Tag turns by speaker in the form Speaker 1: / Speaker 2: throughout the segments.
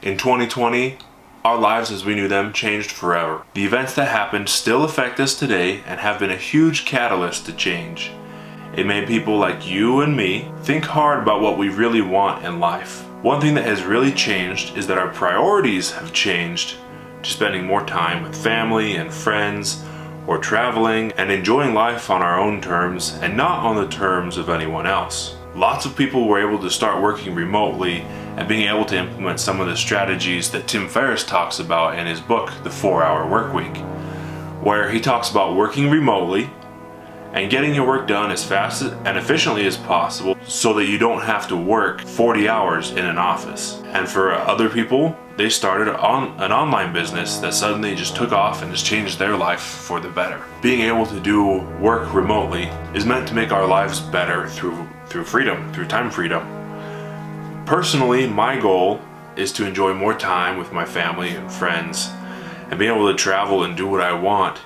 Speaker 1: In 2020, our lives as we knew them changed forever. The events that happened still affect us today and have been a huge catalyst to change. It made people like you and me think hard about what we really want in life. One thing that has really changed is that our priorities have changed to spending more time with family and friends, or traveling and enjoying life on our own terms and not on the terms of anyone else. Lots of people were able to start working remotely and being able to implement some of the strategies that Tim Ferriss talks about in his book, The 4-Hour Workweek, where he talks about working remotely and getting your work done as fast and efficiently as possible so that you don't have to work 40 hours in an office. And for other people, they started an online business that suddenly just took off and has changed their life for the better. Being able to do work remotely is meant to make our lives better through freedom, through time freedom. Personally, my goal is to enjoy more time with my family and friends and be able to travel and do what I want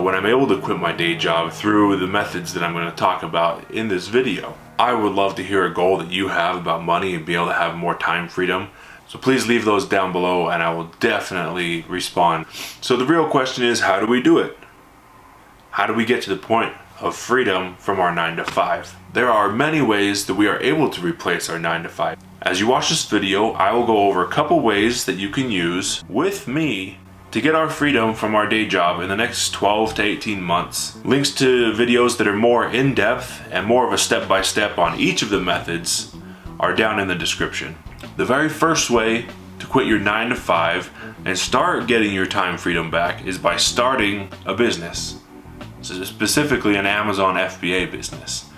Speaker 1: when I'm able to quit my day job through the methods that I'm going to talk about in this video. I would love to hear a goal that you have about money and be able to have more time freedom. So please leave those down below and I will definitely respond. So the real question is, how do we do it? How do we get to the point of freedom from our 9-to-5? There are many ways that we are able to replace our 9-to-5. As you watch this video, I will go over a couple ways that you can use with me to get our freedom from our day job in the next 12 to 18 months. Links to videos that are more in-depth and more of a step-by-step on each of the methods are down in the description. The very first way to quit your 9-to-5 and start getting your time freedom back is by starting a business. So specifically an Amazon FBA business.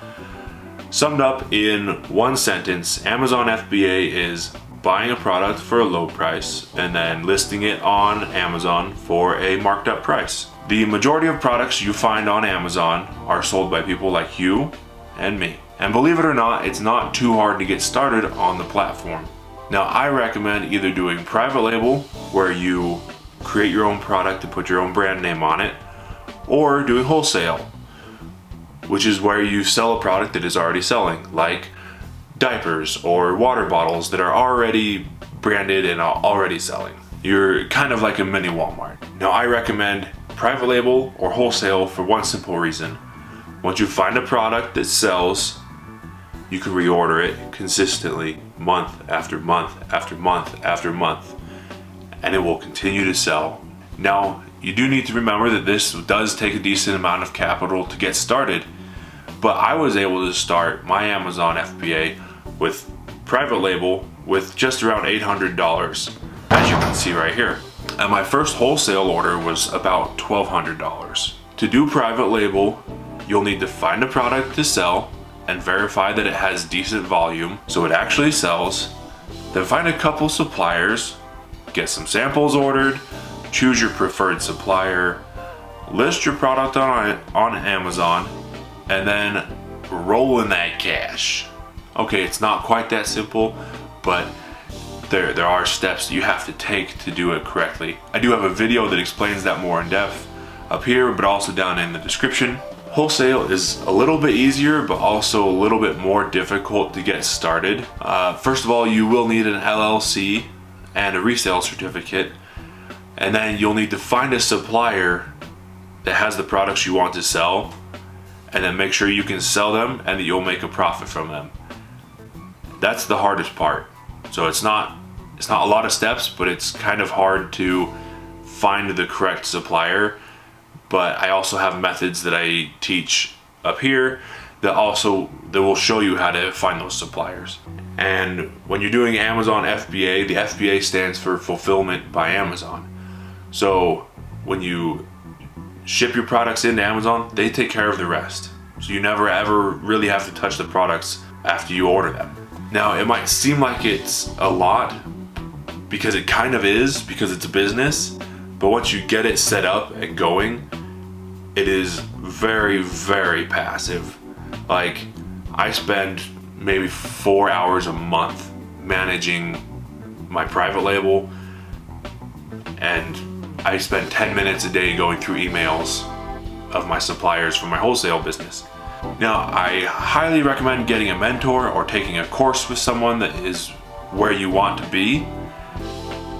Speaker 1: Summed up in one sentence, Amazon FBA is buying a product for a low price and then listing it on Amazon for a marked up price. The majority of products you find on Amazon are sold by people like you and me. And believe it or not, it's not too hard to get started on the platform. Now, I recommend either doing private label, where you create your own product and put your own brand name on it, or doing wholesale, which is where you sell a product that is already selling, like diapers or water bottles that are already branded and already selling. You're kind of like a mini Walmart. Now, I recommend private label or wholesale for one simple reason. Once you find a product that sells, you can reorder it consistently month after month after month after month, and it will continue to sell. Now, you do need to remember that this does take a decent amount of capital to get started, but I was able to start my Amazon FBA with private label with just around $800, as you can see right here. And my first wholesale order was about $1,200. To do private label, you'll need to find a product to sell and verify that it has decent volume so it actually sells. Then find a couple suppliers, get some samples ordered, choose your preferred supplier, list your product on Amazon, and then roll in that cash. Okay, it's not quite that simple, but there are steps you have to take to do it correctly. I do have a video that explains that more in depth up here, but also down in the description. Wholesale is a little bit easier, but also a little bit more difficult to get started. First of all, you will need an LLC and a resale certificate, and then you'll need to find a supplier that has the products you want to sell, and then make sure you can sell them and that you'll make a profit from them. That's the hardest part. So it's not a lot of steps, but it's kind of hard to find the correct supplier. But I also have methods that I teach up here that will show you how to find those suppliers. And when you're doing Amazon FBA, the FBA stands for Fulfillment by Amazon. So when you ship your products into Amazon, they take care of the rest. So you never ever really have to touch the products after you order them. Now, it might seem like it's a lot, because it kind of is, because it's a business, but once you get it set up and going, it is very, very passive. Like, I spend maybe 4 hours a month managing my private label, and I spend 10 minutes a day going through emails of my suppliers for my wholesale business. Now, I highly recommend getting a mentor or taking a course with someone that is where you want to be.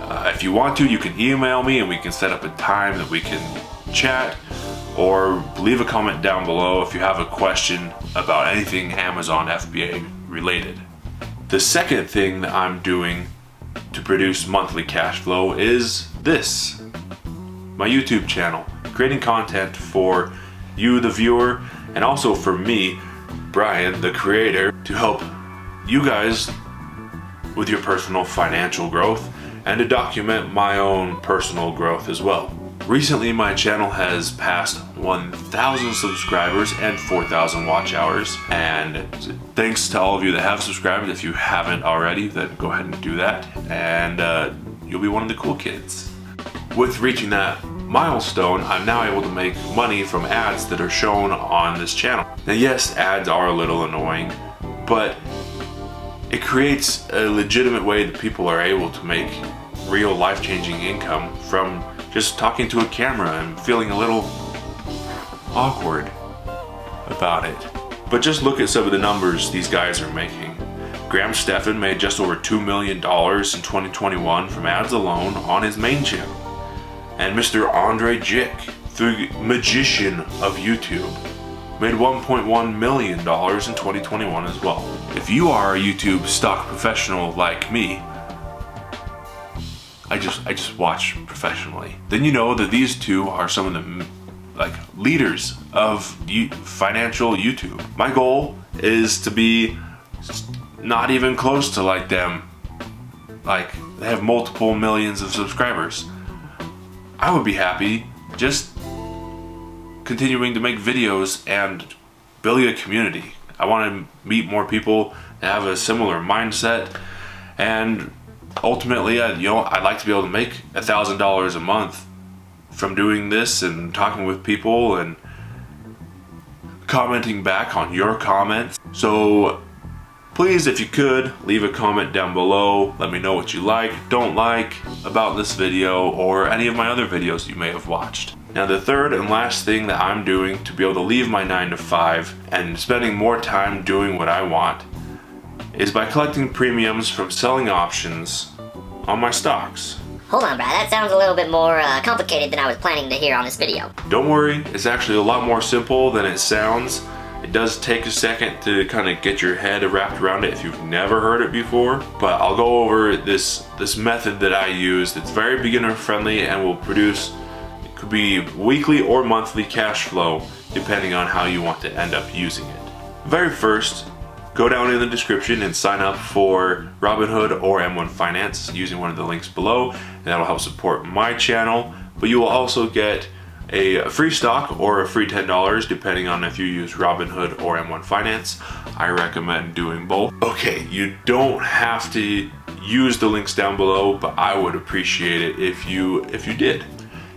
Speaker 1: If you want to, you can email me and we can set up a time that we can chat, or leave a comment down below if you have a question about anything Amazon FBA related. The second thing that I'm doing to produce monthly cash flow is this, my YouTube channel, creating content for you, the viewer, and also for me, Brian, the creator, to help you guys with your personal financial growth and to document my own personal growth as well. Recently, my channel has passed 1,000 subscribers and 4,000 watch hours, and thanks to all of you that have subscribed. If you haven't already, then go ahead and do that, and you'll be one of the cool kids. With reaching that milestone, I'm now able to make money from ads that are shown on this channel. Now yes, ads are a little annoying, but it creates a legitimate way that people are able to make real life-changing income from just talking to a camera and feeling a little awkward about it. But just look at some of the numbers these guys are making. Graham Stephan made just over $2 million in 2021 from ads alone on his main channel. And Mr. Andre Jick, the magician of YouTube, made $1.1 million in 2021 as well. If you are a YouTube stock professional like me, I just watch professionally, then you know that these two are some of the leaders of financial YouTube. My goal is to be not even close to like them. Like, they have multiple millions of subscribers. I would be happy just continuing to make videos and building a community. I want to meet more people that have a similar mindset, and ultimately, I'd like to be able to make $1,000 a month from doing this and talking with people and commenting back on your comments. So please, if you could, leave a comment down below. Let me know what you like, don't like about this video or any of my other videos you may have watched. Now, the third and last thing that I'm doing to be able to leave my 9-to-5 and spending more time doing what I want is by collecting premiums from selling options on my stocks.
Speaker 2: Hold on, Brad, that sounds a little bit more complicated than I was planning to hear on this video.
Speaker 1: Don't worry, it's actually a lot more simple than it sounds. It does take a second to kind of get your head wrapped around it if you've never heard it before, but I'll go over this method that I use that's very beginner friendly and will produce, it could be weekly or monthly cash flow depending on how you want to end up using it. Very first, go down in the description and sign up for Robinhood or M1 Finance using one of the links below, and that'll help support my channel. But you will also get a free stock or a free $10 depending on if you use Robinhood or M1 Finance. I recommend doing both. Okay, you don't have to use the links down below, but I would appreciate it if you did.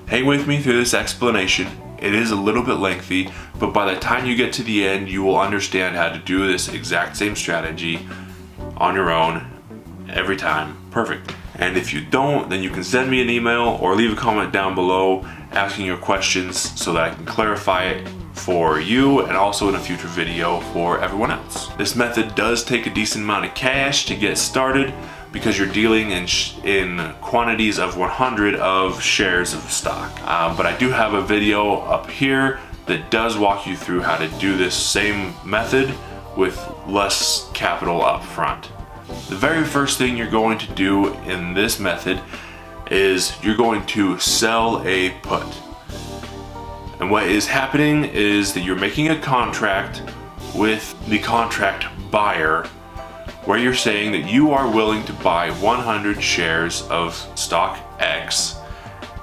Speaker 1: Hang with me through this explanation. It is a little bit lengthy, but by the time you get to the end, you will understand how to do this exact same strategy on your own every time perfectly. And if you don't, then you can send me an email or leave a comment down below asking your questions so that I can clarify it for you and also in a future video for everyone else. This method does take a decent amount of cash to get started because you're dealing in quantities of 100 of shares of stock. But I do have a video up here that does walk you through how to do this same method with less capital up front. The very first thing you're going to do in this method is you're going to sell a put. And what is happening is that you're making a contract with the contract buyer where you're saying that you are willing to buy 100 shares of stock X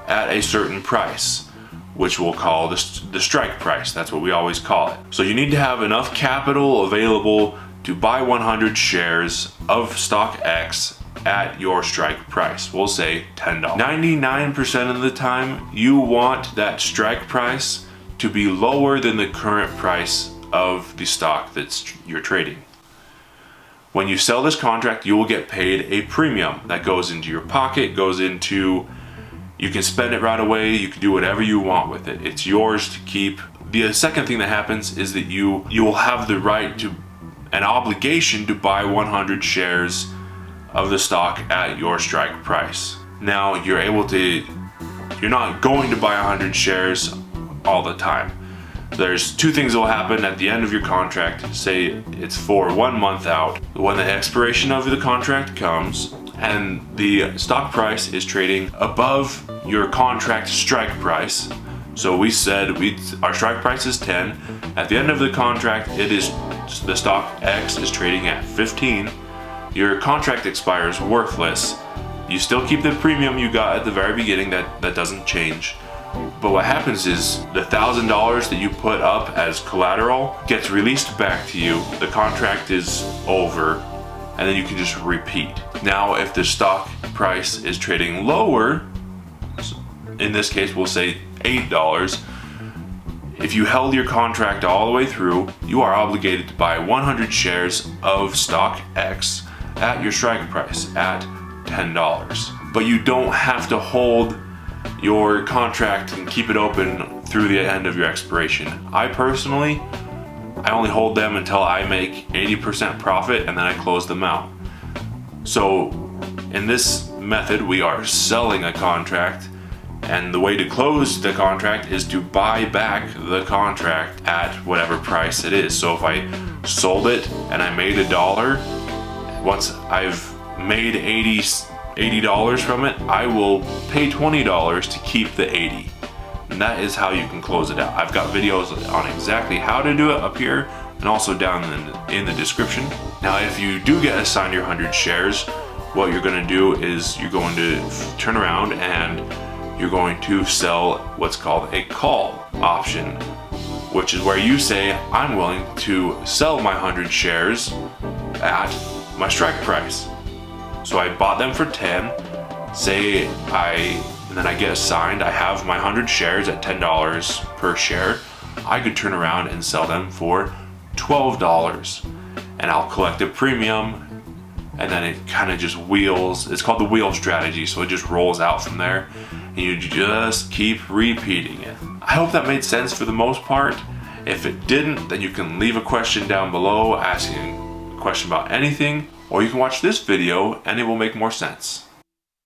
Speaker 1: at a certain price, which we'll call the strike price. That's what we always call it. So you need to have enough capital available to buy 100 shares of stock X at your strike price. We'll say $10. 99% of the time, you want that strike price to be lower than the current price of the stock that you're trading. When you sell this contract, you will get paid a premium that goes into your pocket, goes into, you can spend it right away, you can do whatever you want with it. It's yours to keep. The second thing that happens is that you will have the right to, an obligation to buy 100 shares of the stock at your strike price. Now you're not going to buy 100 shares all the time. There's two things that will happen at the end of your contract. Say it's for 1 month out. When the expiration of the contract comes and the stock price is trading above your contract strike price. So we said our strike price is 10. At the end of the contract, the stock X is trading at 15. Your contract expires worthless. You still keep the premium you got at the very beginning, that doesn't change. But what happens is the $1,000 that you put up as collateral gets released back to you. The contract is over, and then you can just repeat. Now, if the stock price is trading lower, in this case we'll say $8, if you held your contract all the way through, you are obligated to buy 100 shares of stock X at your strike price at $10. But you don't have to hold your contract and keep it open through the end of your expiration. I only hold them until I make 80% profit, and then I close them out. So in this method, we are selling a contract, and the way to close the contract is to buy back the contract at whatever price it is. So if I sold it and I made $1, once I've made $80 from it, I will pay $20 to keep the 80. And that is how you can close it out. I've got videos on exactly how to do it up here and also down in the description. Now, if you do get assigned your 100 shares, what you're going to do is you're going to turn around and you're going to sell what's called a call option, which is where you say, I'm willing to sell my 100 shares at my strike price. So I bought them for 10, and then I get assigned, I have my 100 shares at $10 per share. I could turn around and sell them for $12, and I'll collect a premium, and then it kind of just wheels. It's called the wheel strategy, so it just rolls out from there, and you just keep repeating it. I hope that made sense for the most part. If it didn't, then you can leave a question down below asking a question about anything, or you can watch this video and it will make more sense.